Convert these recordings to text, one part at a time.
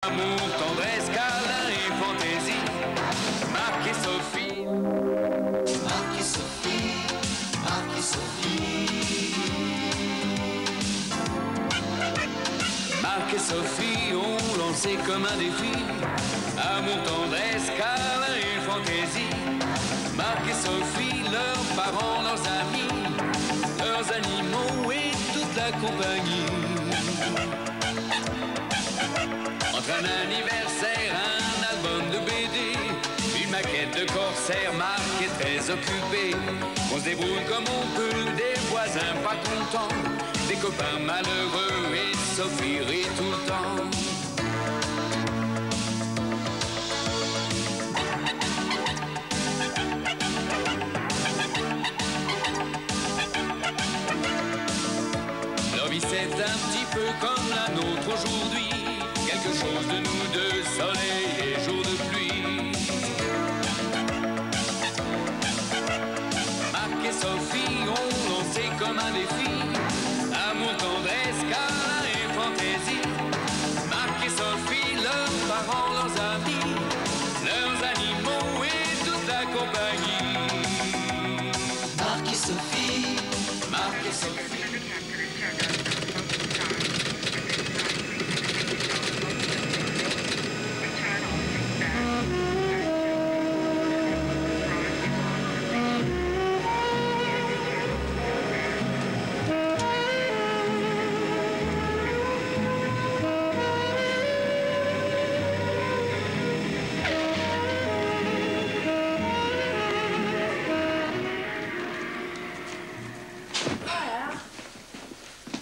Amour, tendresse, câlin et fantaisie. Marc et Sophie. Marc et Sophie. Marc et Sophie. Marc et Sophie ont lancé comme un défi. Amour, tendresse, câlin et fantaisie. Marc et Sophie, leurs parents, leurs amis, leurs animaux et toute la compagnie. Entre un anniversaire, un album de BD, une maquette de corsaire, Marc est très occupé. On se débrouille comme on peut, des voisins pas contents, des copains malheureux et Sophie rit tout le temps. Leur vie c'est un petit peu comme la nôtre aujourd'hui. Quelque chose de nous deux, soleil et jour de pluie. Marc et Sophie ont lancé comme un défi. Amour, tendresse, câlin et fantaisie. Marc et Sophie, leurs parents, leurs amis, leurs animaux et toute la compagnie. Marc et Sophie, Marc et Sophie.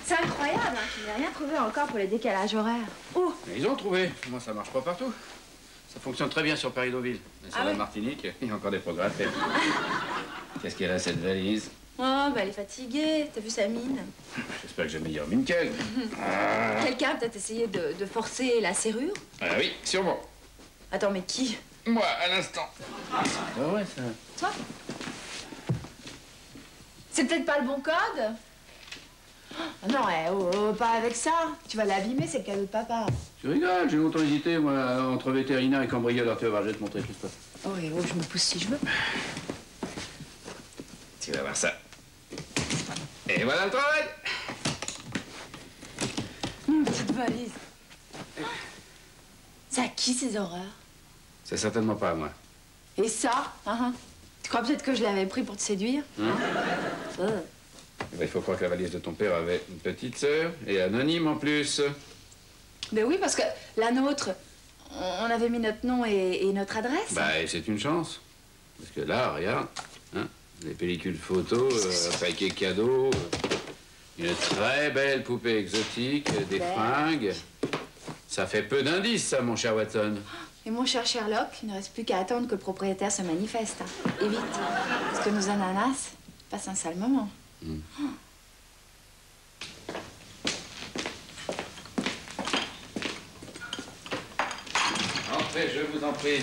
C'est incroyable, hein, je n'ai rien trouvé encore pour les décalages horaires. Oh! Ils ont trouvé. Moi, ça marche pas partout. Ça fonctionne très bien sur Paris-Deauville. Mais sur la Martinique, il y a encore des progrès à faire. Qu'est-ce qu'elle a, cette valise? Oh, bah elle est fatiguée. T'as vu sa mine? J'espère que j'ai meilleure mine qu'elle. Quelqu'un a peut-être essayé de forcer la serrure? Ah oui, sûrement. Attends, mais qui? Moi, à l'instant. Ah ouais, ça. Toi? C'est peut-être pas le bon code? Oh, non, pas avec ça. Tu vas l'abîmer, c'est le cadeau de papa. Tu rigoles, j'ai longtemps hésité, moi, entre vétérinaire et cambrioleur. Tu vas voir, je vais te montrer tout ça. Oh, et oh, je me pousse si je veux. Tu vas voir ça. Et voilà le travail. Petite valise. C'est à qui ces horreurs? C'est certainement pas à moi. Et ça? Tu crois peut-être que je l'avais pris pour te séduire? Il faut croire que la valise de ton père avait une petite sœur, et anonyme en plus. Ben oui, parce que la nôtre, on avait mis notre nom et notre adresse. Bah, c'est une chance. Parce que là, regarde, hein, les pellicules photos, un paquet cadeau, une très belle poupée exotique, des fringues. Ça fait peu d'indices, ça, mon cher Watson. Et mon cher Sherlock, il ne reste plus qu'à attendre que le propriétaire se manifeste. Hein. Et vite, parce que nos ananas passent un sale moment. Entrez, je vous en prie.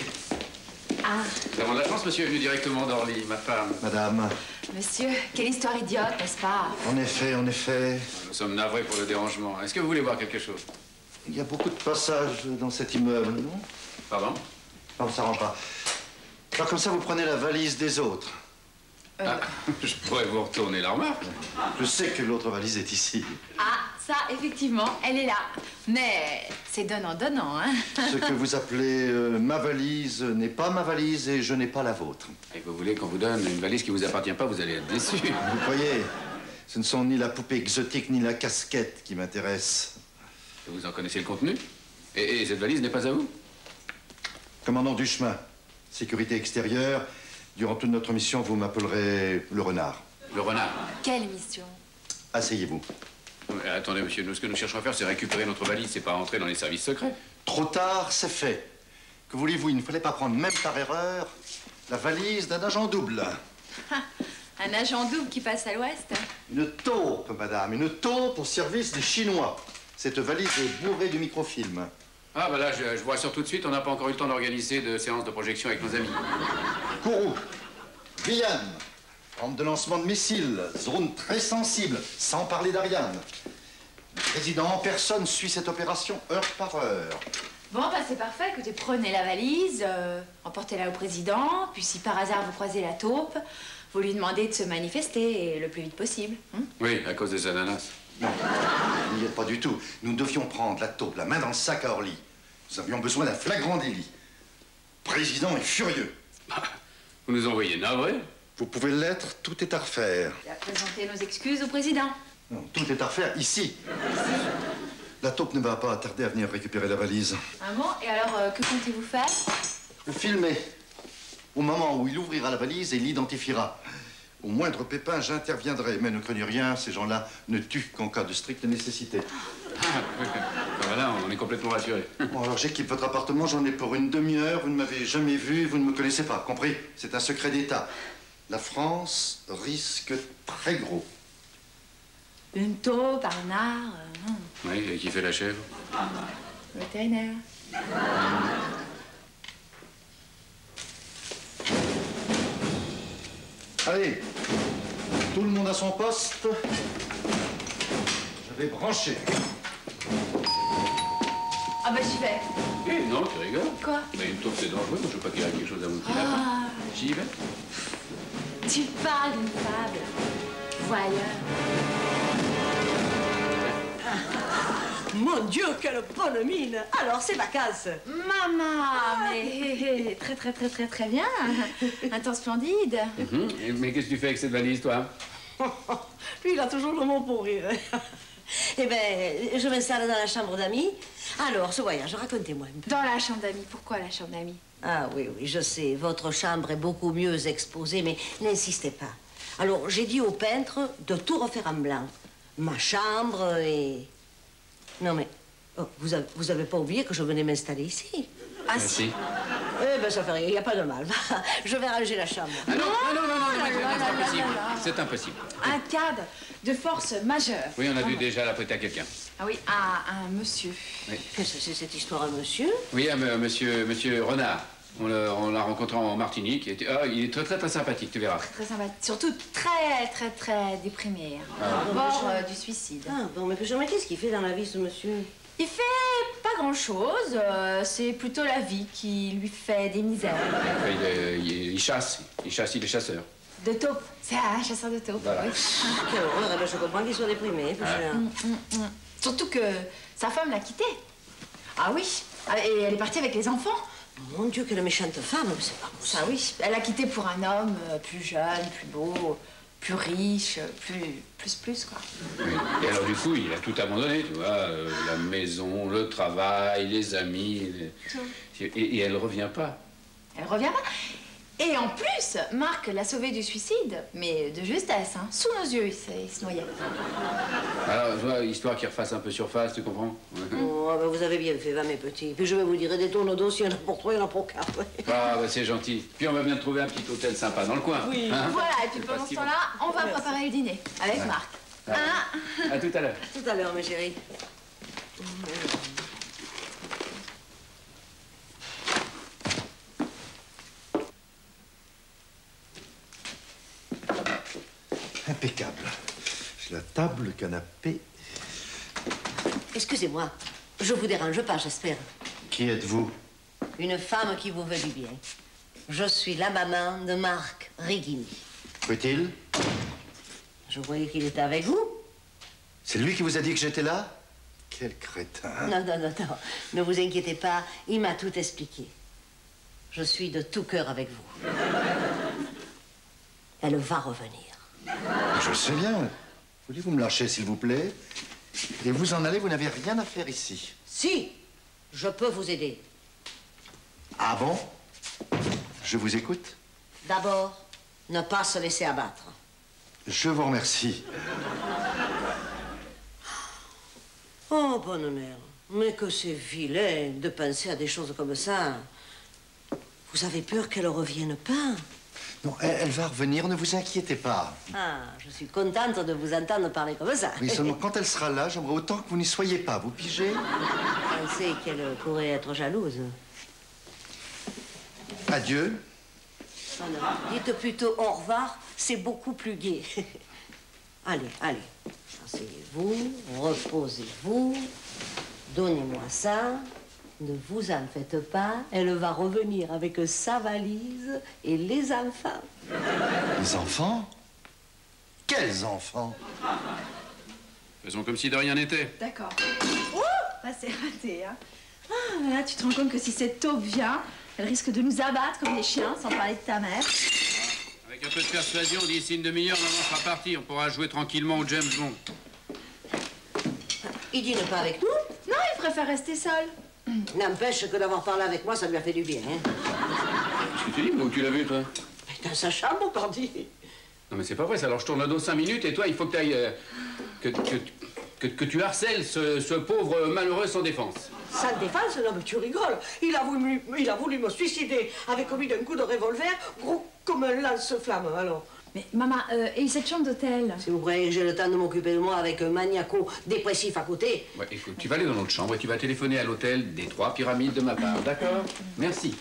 Ah. Nous avons de la chance, monsieur est venu directement d'Orly, ma femme. Madame. Monsieur, quelle histoire idiote, n'est-ce pas? En effet, en effet. Nous sommes navrés pour le dérangement. Est-ce que vous voulez voir quelque chose? Il y a beaucoup de passages dans cet immeuble, non? Pardon? Non, on s'arrangera. Alors comme ça, vous prenez la valise des autres. Ah, je pourrais vous retourner la remarque. Je sais que l'autre valise est ici. Ah, ça, effectivement, elle est là. Mais c'est donnant-donnant, hein? Ce que vous appelez ma valise n'est pas ma valise et je n'ai pas la vôtre. Et que vous voulez qu'on vous donne une valise qui vous appartient pas, vous allez être déçu. Vous croyez? Ce ne sont ni la poupée exotique ni la casquette qui m'intéressent. Vous en connaissez le contenu? Et cette valise n'est pas à vous? Commandant Duchemin, sécurité extérieure. Durant toute notre mission, vous m'appellerez le renard. Le renard? Quelle mission? Asseyez-vous. Mais attendez, monsieur, nous, ce que nous cherchons à faire, c'est récupérer notre valise, c'est pas entrer dans les services secrets. Trop tard, c'est fait. Que voulez-vous, il ne fallait pas prendre, même par erreur, la valise d'un agent double. Un agent double qui passe à l'ouest? Une taupe, madame, une taupe au service des Chinois. Cette valise est bourrée de microfilms. Ah, bah là, je vous rassure tout de suite, on n'a pas encore eu le temps d'organiser de séances de projection avec nos amis. Kourou, Guyane, rampe de lancement de missiles, zone très sensible, sans parler d'Ariane. Le président en personne suit cette opération heure par heure. Bon, bah c'est parfait. Écoutez, prenez la valise, emportez-la au président, puis si par hasard vous croisez la taupe, vous lui demandez de se manifester, et le plus vite possible. Hein? Oui, à cause des ananas. Non, il n'y a pas du tout. Nous devions prendre la taupe, la main dans le sac à Orly. Nous avions besoin d'un flagrant délit. Le président est furieux. Vous nous envoyez navré? Vous pouvez l'être, tout est à refaire. On va présenter nos excuses au président. Non, tout est à refaire ici. La taupe ne va pas tarder à venir récupérer la valise. Ah bon? Et alors, que comptez-vous faire? Le filmer. Au moment où il ouvrira la valise et l'identifiera. Au moindre pépin, j'interviendrai. Mais ne craignez rien, ces gens-là ne tuent qu'en cas de stricte nécessité. Voilà, on est complètement rassurés. Bon, alors j'équipe votre appartement, j'en ai pour une demi-heure. Vous ne m'avez jamais vu, vous ne me connaissez pas, compris? C'est un secret d'État. La France risque très gros. Une taupe, un renard, Oui, et qui fait la chèvre? le vétérinaire. Allez, tout le monde à son poste. Je vais brancher. Ah bah j'y vais. Eh non, tu rigoles? Quoi? Mais une taupe, c'est dangereux. Moi, je veux pas qu'il arrive quelque chose à mon petit lapin. Ah, J'y vais. tu parles d'une fable. Voyeur. Mon Dieu, quelle bonne mine! Alors, c'est vacances. Maman, mais très bien. Un temps splendide. Mais qu'est-ce que tu fais avec cette valise, toi? Lui, il a toujours le mot pour rire. Eh bien, je m'installe dans la chambre d'amis. Alors, ce voyage, racontez-moi un peu. Dans la chambre d'amis. Pourquoi la chambre d'amis? Ah oui, je sais, votre chambre est beaucoup mieux exposée, mais n'insistez pas. Alors, j'ai dit au peintre de tout refaire en blanc. Ma chambre et... Non, mais vous avez pas oublié que je venais m'installer ici? Ah si. Eh ben, ça fait rien, il n'y a pas de mal. Je vais ranger la chambre. Ah non, c'est impossible. C'est impossible. Un cadre de force majeure. Oui, on a dû déjà la prêter à quelqu'un. Ah oui, à un monsieur. Qu'est-ce que c'est cette histoire, à monsieur? Oui, monsieur Renard. On l'a rencontré en Martinique. Il est très sympathique, tu verras. Très sympa. Surtout très déprimé. Au bord du suicide. Ah, bon, mais qu'est-ce qu'il fait dans la vie, ce monsieur? Il fait pas grand-chose. C'est plutôt la vie qui lui fait des misères. Il chasse. Il est chasseur. De taupes. C'est un chasseur de taupes. Voilà. Oui. Quelle horreur, eh ben, je comprends qu'il soit déprimé. Surtout que sa femme l'a quitté. Ah oui. Et elle est partie avec les enfants. Mon Dieu, quelle méchante femme, c'est pas possible. Ah oui. Elle a quitté pour un homme plus jeune, plus beau, plus riche, plus quoi. Oui. Et alors, du coup, il a tout abandonné, tu vois. La maison, le travail, les amis. Et elle revient pas. Elle revient pas. Et en plus, Marc l'a sauvé du suicide, mais de justesse, hein. Sous nos yeux, il se noyait. Alors, tu vois, histoire qu'il refasse un peu surface, tu comprends? Oh, ben vous avez bien fait, va, mes petits. Puis je vais vous dire, des tournes d'eau, s'il y en a pour 3, il y en a pour 4. Ah, bah, c'est gentil. Puis on va bien trouver un petit hôtel sympa dans le coin. Oui. Hein? Voilà, et puis pendant ce temps-là, on va préparer le dîner avec Marc. À tout à l'heure. Tout à l'heure, mes chéris. Impeccable. J'ai la table, le canapé. Excusez-moi, je vous dérange pas, j'espère. Qui êtes-vous? Une femme qui vous veut du bien. Je suis la maman de Marc Rigini. Où est-il? Je voyais qu'il était avec vous. C'est lui qui vous a dit que j'étais là? Quel crétin. Non. Ne vous inquiétez pas, il m'a tout expliqué. Je suis de tout cœur avec vous. Elle va revenir. Je sais bien. Voulez-vous me lâcher, s'il vous plaît? Et vous en allez, vous n'avez rien à faire ici. Si, je peux vous aider. Ah bon? Je vous écoute. D'abord, ne pas se laisser abattre. Je vous remercie. Oh, bonne mère, mais que c'est vilain de penser à des choses comme ça. Vous avez peur qu'elle revienne pas? Non, elle va revenir, ne vous inquiétez pas. Ah, je suis contente de vous entendre parler comme ça. Oui, seulement quand elle sera là, j'aimerais autant que vous n'y soyez pas, vous pigez? Je sais qu'elle pourrait être jalouse. Adieu. Non, dites plutôt au revoir, c'est beaucoup plus gai. Allez. Asseyez-vous, reposez-vous, donnez-moi ça. Ne vous en faites pas, elle va revenir avec sa valise et les enfants. Les enfants? Quels enfants? Faisons comme si de rien n'était. D'accord. Oh, bah c'est raté, hein. Ah, là, tu te rends compte que si cette taupe vient, elle risque de nous abattre comme des chiens, sans parler de ta mère. Avec un peu de persuasion, d'ici une demi-heure, maman sera partie. On pourra jouer tranquillement au James Bond. Il dîne pas avec nous? Non, il préfère rester seul. N'empêche que d'avoir parlé avec moi, ça lui a fait du bien, hein. Qu'est-ce que tu dis? Où tu l'as vu, toi? Dans sa chambre, pardi. Non, mais c'est pas vrai, ça. Alors, je tourne le dos 5 minutes et toi, il faut que tu ailles. Que tu harcèles ce pauvre malheureux sans défense. Sans défense? Non, mais tu rigoles. Il a voulu me suicider avec comme d'un coup de revolver, gros comme un lance-flamme, alors. Mais maman, et cette chambre d'hôtel? Si vous croyez que j'ai le temps de m'occuper de moi avec un maniaco-dépressif à côté. Ouais, écoute, tu vas aller dans notre chambre et tu vas téléphoner à l'hôtel des 3 Pyramides de ma part, d'accord? Merci.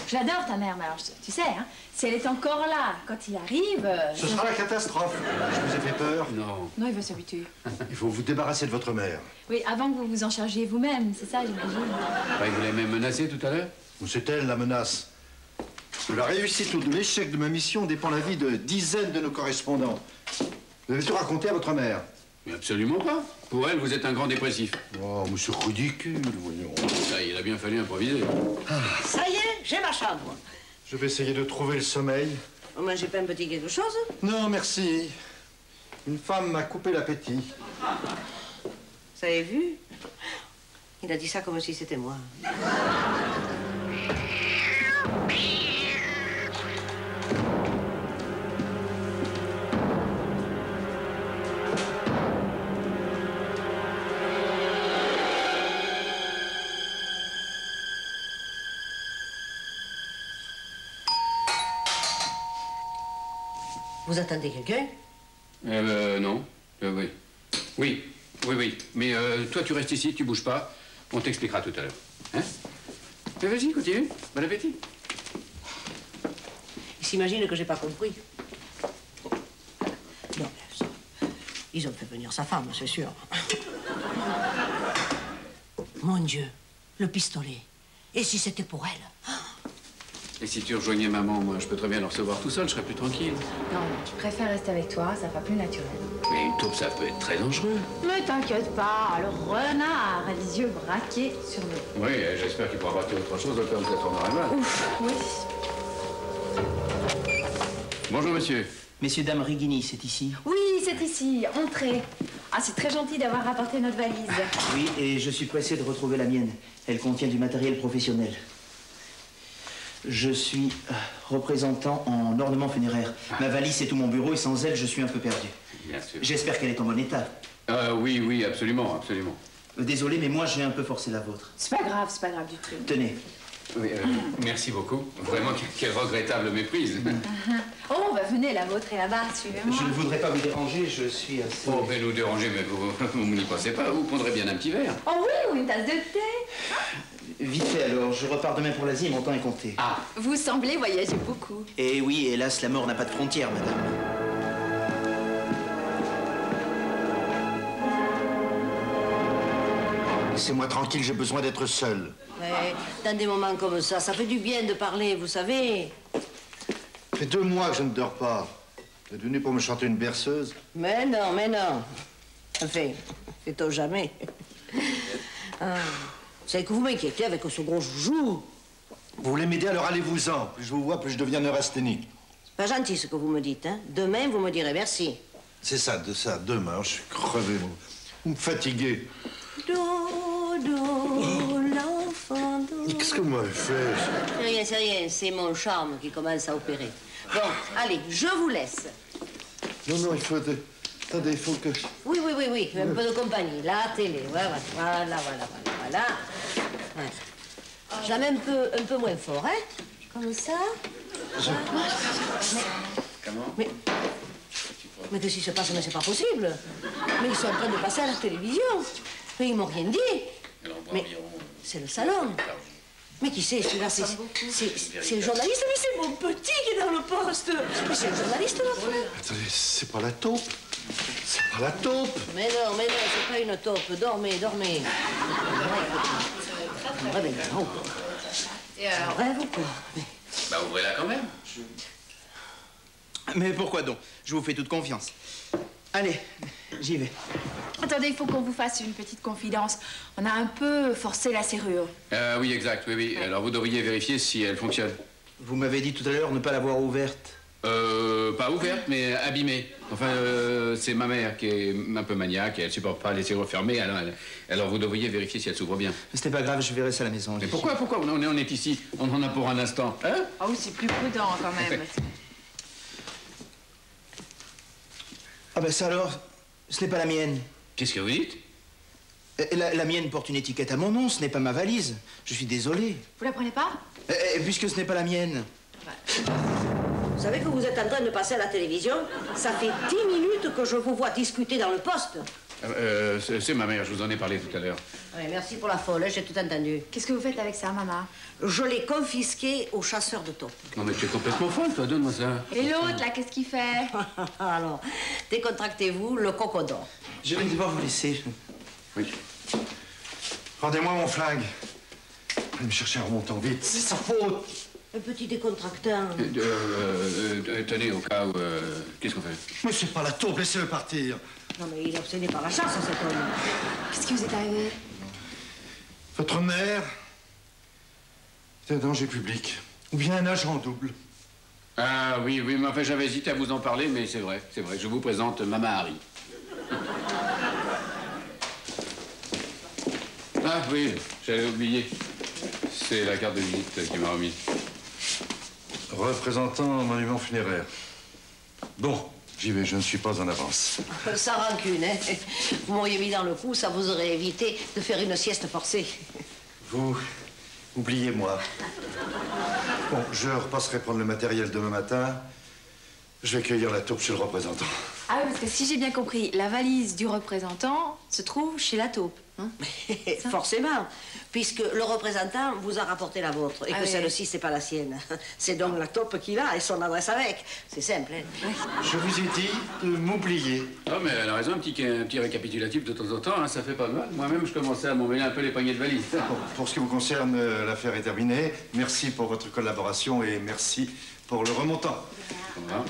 Je l'adore, ta mère, mais alors, tu sais, hein, si elle est encore là quand il arrive... Ce sera la catastrophe. Je vous ai fait peur. Non. Non, il va s'habituer. Il faut vous débarrasser de votre mère. Oui, avant que vous vous en chargiez vous-même, c'est ça, j'imagine. Ouais, il voulait même menacer tout à l'heure? C'est elle, la menace. De la réussite ou de l'échec de ma mission dépend la vie de dizaines de nos correspondants. Vous avez tout raconté à votre mère? Mais absolument pas. Pour elle, vous êtes un grand dépressif. Oh, mais c'est ridicule, voyons. Ça, il a bien fallu improviser. Ça y est, j'ai ma chambre. Je vais essayer de trouver le sommeil. Vous mangez pas un petit quelque chose? Non, merci. Une femme m'a coupé l'appétit. Vous avez vu? Il a dit ça comme si c'était moi. Vous attendez quelqu'un? Non. Oui. Oui. Mais toi, tu restes ici, tu bouges pas. On t'expliquera tout à l'heure. Hein? Mais vas-y, continue. Bon appétit. Il s'imagine que j'ai pas compris. Non, ça, ils ont fait venir sa femme, c'est sûr. Mon Dieu, le pistolet. Et si c'était pour elle? Et si tu rejoignais maman, moi, je peux très bien le recevoir tout seul, je serais plus tranquille. Non, je préfère rester avec toi, ça fera plus naturel. Mais une taupe, ça peut être très dangereux. Mais t'inquiète pas, le renard a les yeux braqués sur nous. Oui, j'espère qu'il pourra rater autre chose au cas où ça tournerait mal. Ouf, oui. Bonjour, monsieur. Messieurs, dames, Rigini, c'est ici? Oui, c'est ici, entrez. Ah, c'est très gentil d'avoir rapporté notre valise. Oui, et je suis pressé de retrouver la mienne. Elle contient du matériel professionnel. Je suis représentant en ornement funéraire. Ma valise est tout mon bureau et sans elle, je suis un peu perdu. Bien sûr. J'espère qu'elle est en bon état. Oui, absolument. Désolé, mais moi, j'ai un peu forcé la vôtre. C'est pas grave du tout. Tenez. Oui, merci beaucoup. Vraiment, quelle regrettable méprise. Oh, bah venez, la vôtre est là-bas, suivez-moi. Je ne voudrais pas vous déranger, je suis assez... Oh, mais nous déranger, mais vous n'y pensez pas. Vous prendrez bien un petit verre. Oh oui, ou une tasse de thé. Vite fait, alors. Je repars demain pour l'Asie et mon temps est compté. Ah. Vous semblez voyager beaucoup. Et oui, hélas, la mort n'a pas de frontières, madame. Laissez-moi tranquille, j'ai besoin d'être seul. Mais dans des moments comme ça fait du bien de parler, vous savez. Ça fait 2 mois que je ne dors pas. Vous êtes venu pour me chanter une berceuse? Mais non. Enfin, fait-on jamais. Ah, c'est que vous m'inquiétez avec ce gros joujou. Vous voulez m'aider, alors allez-vous-en. Plus je vous vois, plus je deviens neurasthénique. C'est pas gentil ce que vous me dites, hein. Demain, vous me direz merci. C'est ça, demain, je suis crevé. Vous me fatiguez. L'enfant do... Qu'est-ce que vous m'avez fait? C'est rien, c'est mon charme qui commence à opérer. Bon, allez, je vous laisse. Non, il faut... Attendez, il faut que... Oui, un peu de compagnie. La télé, voilà. Je la mets un peu moins fort, hein. Comme ça. Comment? Mais qu'est-ce qui se passe? Mais c'est pas possible. Mais ils sont en train de passer à la télévision. Mais ils m'ont rien dit. Mais c'est le salon. Mais qui c'est celui-là? C'est le journaliste. Mais c'est mon petit qui est dans le poste. Mais c'est le journaliste là. Attendez, c'est pas la taupe. C'est pas la taupe. Mais non, c'est pas une taupe. Dormez. me réveille. Oh. Et alors? Rêve ou quoi? Bah, ouvrez-la quand même. Mais pourquoi donc? Je vous fais toute confiance. Allez, j'y vais. Attendez, il faut qu'on vous fasse une petite confidence. On a un peu forcé la serrure. Oui, exact, oui, oui. Alors, vous devriez vérifier si elle fonctionne. Vous m'avez dit tout à l'heure ne pas l'avoir ouverte. Pas ouverte, mais abîmée. Enfin, c'est ma mère qui est un peu maniaque et elle supporte pas les serrures fermées. Alors vous devriez vérifier si elle s'ouvre bien. Ce n'est pas grave, je verrai ça à la maison. Mais pourquoi on est ici, on en a pour un instant, hein? Ah oui, c'est plus prudent quand même. Ah ben ça alors, ce n'est pas la mienne. Qu'est-ce que vous dites? La mienne porte une étiquette à mon nom, ce n'est pas ma valise. Je suis désolé. Vous la prenez pas? Puisque ce n'est pas la mienne. Vous savez que vous êtes en train de passer à la télévision? Ça fait 10 minutes que je vous vois discuter dans le poste. C'est ma mère, je vous en ai parlé tout à l'heure. Oui, merci pour la folle, j'ai tout entendu. Qu'est-ce que vous faites avec ça, maman? Je l'ai confisqué aux chasseurs de taupes. Non mais tu es complètement folle, toi, donne-moi ça. Et l'autre, là, qu'est-ce qu'il fait? Alors, décontractez-vous, le cocodon. Je vais devoir vous laisser. Oui. Rendez-moi mon flingue. Allez me chercher un remontant vite. C'est sa faute. Un petit décontractant. Tenez, au cas où... qu'est-ce qu'on fait? Mais c'est pas la taupe, laissez-le partir. Non, mais il est obsédé par la chasse, cet homme. Qu'est-ce qui vous est arrivé? Votre mère est un danger public. Ou bien un agent double. Ah oui, mais enfin j'avais hésité à vous en parler, mais c'est vrai. Je vous présente Maman Harry. Ah oui, j'avais oublié. C'est la carte de visite qui m'a remis. Représentant monument funéraire. Bon, j'y vais, je ne suis pas en avance. Sans rancune, hein. Vous m'auriez mis dans le coup, ça vous aurait évité de faire une sieste forcée. Vous, oubliez-moi. Bon, je repasserai prendre le matériel demain matin. Je vais cueillir la taupe chez le représentant. Ah oui, parce que si j'ai bien compris, la valise du représentant se trouve chez la taupe. Hein? Forcément, puisque le représentant vous a rapporté la vôtre et que celle-ci, c'est pas la sienne. C'est donc la taupe qu'il a et son adresse avec. C'est simple, hein? Je vous ai dit de m'oublier. Oh, mais elle a raison, un petit récapitulatif de temps en temps, hein, ça fait pas mal. Moi-même, je commençais à m'emmêler un peu les poignées de valise. Pour ce qui vous concerne, l'affaire est terminée. Merci pour votre collaboration et merci pour le remontant. Au revoir.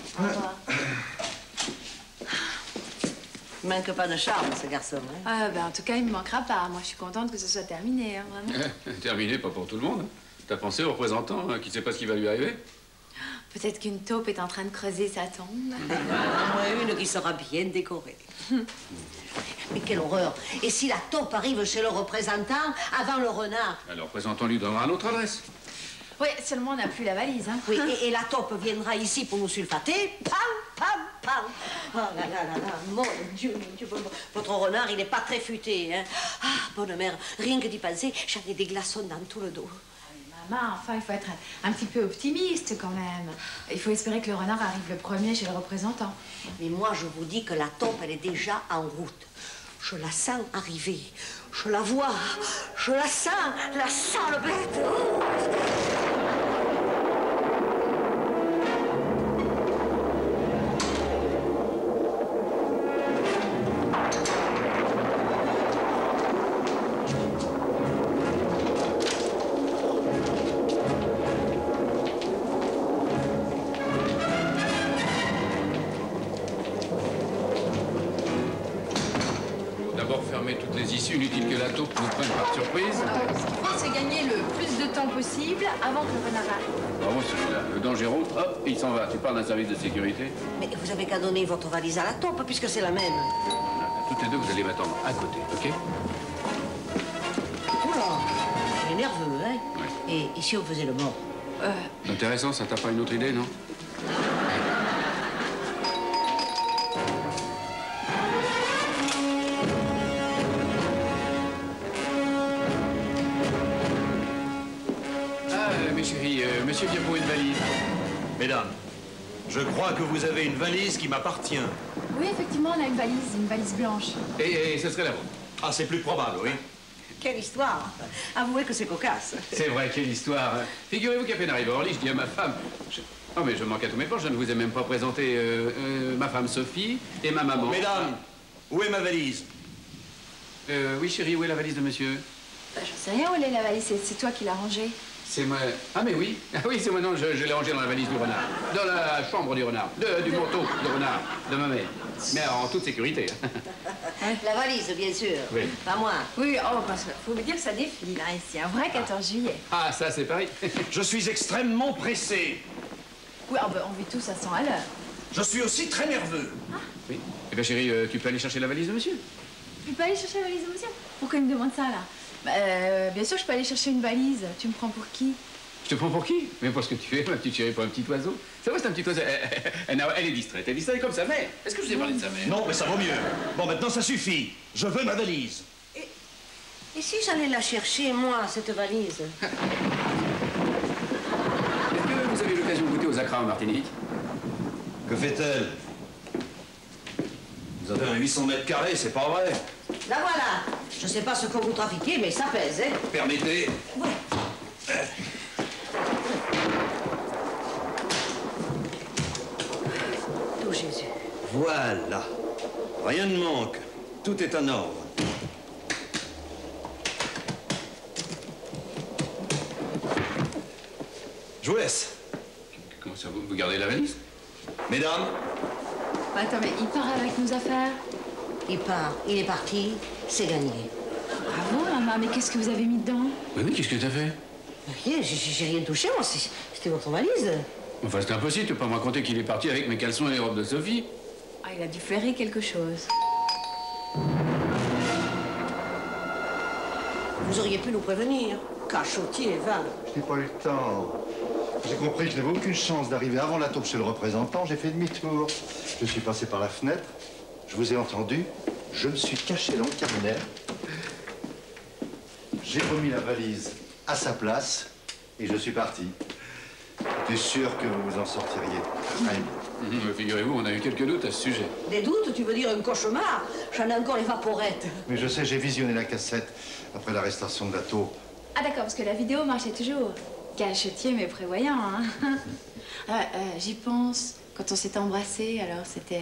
Il manque pas de charme, ce garçon, hein? Ah, ben, en tout cas, il me manquera pas. Moi, je suis contente que ce soit terminé, hein, vraiment. Terminé, pas pour tout le monde. T'as pensé au représentant qui ne sait pas ce qui va lui arriver? Peut-être qu'une taupe est en train de creuser sa tombe. Une qui sera bien décorée. Mais quelle horreur! Et si la taupe arrive chez le représentant avant le renard? Alors, le représentant lui donnera notre adresse. Oui, seulement on n'a plus la valise, hein. Oui, et la taupe viendra ici pour nous sulfater. Pam, pam, pam. Oh là là là là, mon Dieu, votre renard, il n'est pas très futé, hein. Ah, bonne mère, rien que d'y penser, j'en ai des glaçons dans tout le dos. Maman, enfin, il faut être un petit peu optimiste quand même. Il faut espérer que le renard arrive le premier chez le représentant. Mais moi, je vous dis que la taupe, elle est déjà en route. Je la sens arriver. Je la vois. Je la sens le bête. D'abord, fermer toutes les issues, inutile que la taupe nous prenne par surprise. Ce qu'il faut, c'est gagner le plus de temps possible avant que le renard arrive. Bravo, celui-là. Le dangereux, hop, il s'en va. Tu parles d'un service de sécurité. Mais vous avez qu'à donner votre valise à la taupe, puisque c'est la même. Toutes les deux, vous allez m'attendre à côté, ok? Oula, il est nerveux, hein? Ouais. Et si on faisait le mort? Intéressant, ça t'a pas une autre idée, non? Mes chéris, monsieur vient pour une valise. Mesdames, je crois que vous avez une valise qui m'appartient. Oui, effectivement, on a une valise blanche. Et ce serait la vôtre. Ah, c'est plus probable, oui. Quelle histoire! Avouez que c'est cocasse. C'est vrai, quelle histoire. Hein. Figurez-vous qu'à peine arrivé à Orly, je dis à ma femme... Oh, mais je manque à tous mes poches, je ne vous ai même pas présenté ma femme Sophie et ma maman. Mesdames, où est ma valise? Oui, chérie, où est la valise de monsieur? Bah, j'en sais rien où elle est la valise, c'est toi qui l'as rangée. C'est moi. Ah, mais oui. Ah oui, c'est moi, non, je l'ai rangé dans la valise du renard. Dans la chambre du renard. Du manteau du renard, de ma mère. Mais en toute sécurité. La valise, bien sûr. Oui. Pas moi. Oui, oh, parce qu'il faut me dire que ça défile, hein, ici. Un vrai 14 juillet. Ah, ça, c'est pareil. Je suis extrêmement pressé. Oui, oh, bah, on vit tous à 100 à l'heure. Je suis aussi très nerveux. Oui. Eh bien, chérie, tu peux aller chercher la valise de monsieur? Tu peux aller chercher la valise de monsieur? Pourquoi il me demande ça, là? Bah, bien sûr, je peux aller chercher une valise. Tu me prends pour qui? Je te prends pour qui? Mais pour ce que tu es, ma petite chérie, pour un petit oiseau. C'est vrai, c'est un petit oiseau. Elle est distraite. Elle est distraite comme sa mère. Est-ce que je vous ai parlé de sa mère? Non, mais ça vaut mieux. Bon, maintenant, ça suffit. Je veux ma valise. Et si j'allais la chercher, moi, cette valise? Est-ce que vous avez eu l'occasion de goûter aux acras en Martinique? Que fait-elle? Vous avez un 800 mètres carrés, c'est pas vrai? La voilà. Je sais pas ce que vous trafiquez, mais ça pèse, hein? Permettez. Ouais. Oh, Jésus. Voilà. Rien ne manque. Tout est en ordre. Je vous laisse. Comment ça, vous gardez la valise? Mesdames, Bah, attends, mais il part avec nos affaires. Il part. Il est parti. C'est gagné. Bravo, maman, mais qu'est-ce que vous avez mis dedans? Oui, qu'est-ce que t'as fait? Rien, j'ai rien touché, moi. C'était votre valise. Enfin, c'est impossible, tu peux pas me raconter qu'il est parti avec mes caleçons et les robes de Sophie. Ah, il a dû flairer quelque chose. Vous auriez pu nous prévenir. Cachotier, va. Je n'ai pas eu le temps. J'ai compris que je n'avais aucune chance d'arriver avant la taupe chez le représentant. J'ai fait demi-tour. Je suis passé par la fenêtre. Je vous ai entendu. Je me suis caché dans le cabinet. J'ai remis la valise à sa place et je suis parti. J'étais sûr que vous vous en sortiriez. Allez. Figurez-vous, on a eu quelques doutes à ce sujet. Des doutes, tu veux dire un cauchemar? J'en ai encore les vaporettes. Mais je sais, j'ai visionné la cassette après l'arrestation de la taupe. Ah, d'accord, parce que la vidéo marchait toujours. Cachetier, mais prévoyant, hein. J'y pense. Quand on s'est embrassés, alors c'était...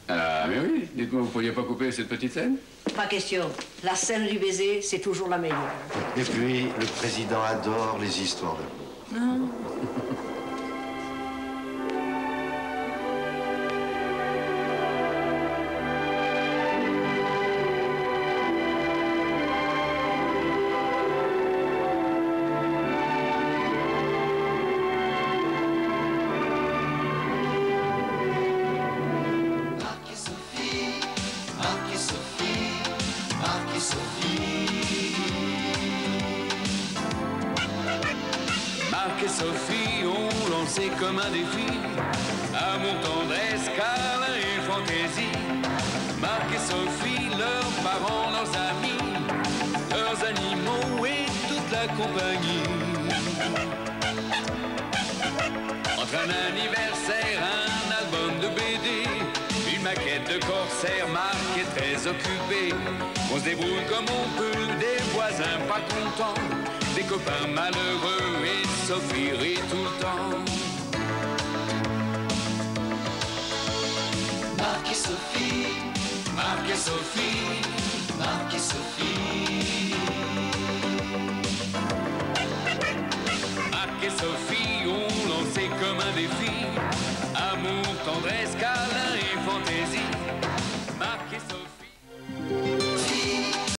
Ah, mais oui, dites-moi, vous pourriez pas couper cette petite scène? Pas question. La scène du baiser, c'est toujours la meilleure. Et puis, le président adore les histoires de... Non. Marc et Sophie ont lancé comme un défi amour, tendresse, câlin et fantaisie. Marc et Sophie, leurs parents, leurs amis, leurs animaux et toute la compagnie. Entre un anniversaire, un album de BD, une maquette de corsaire, Marc est très occupé. On se débrouille comme on peut, des voisins pas contents, des copains malheureux et Sophie rit tout le temps. Marc et Sophie, Marc et Sophie, Marc et Sophie. Marc et Sophie.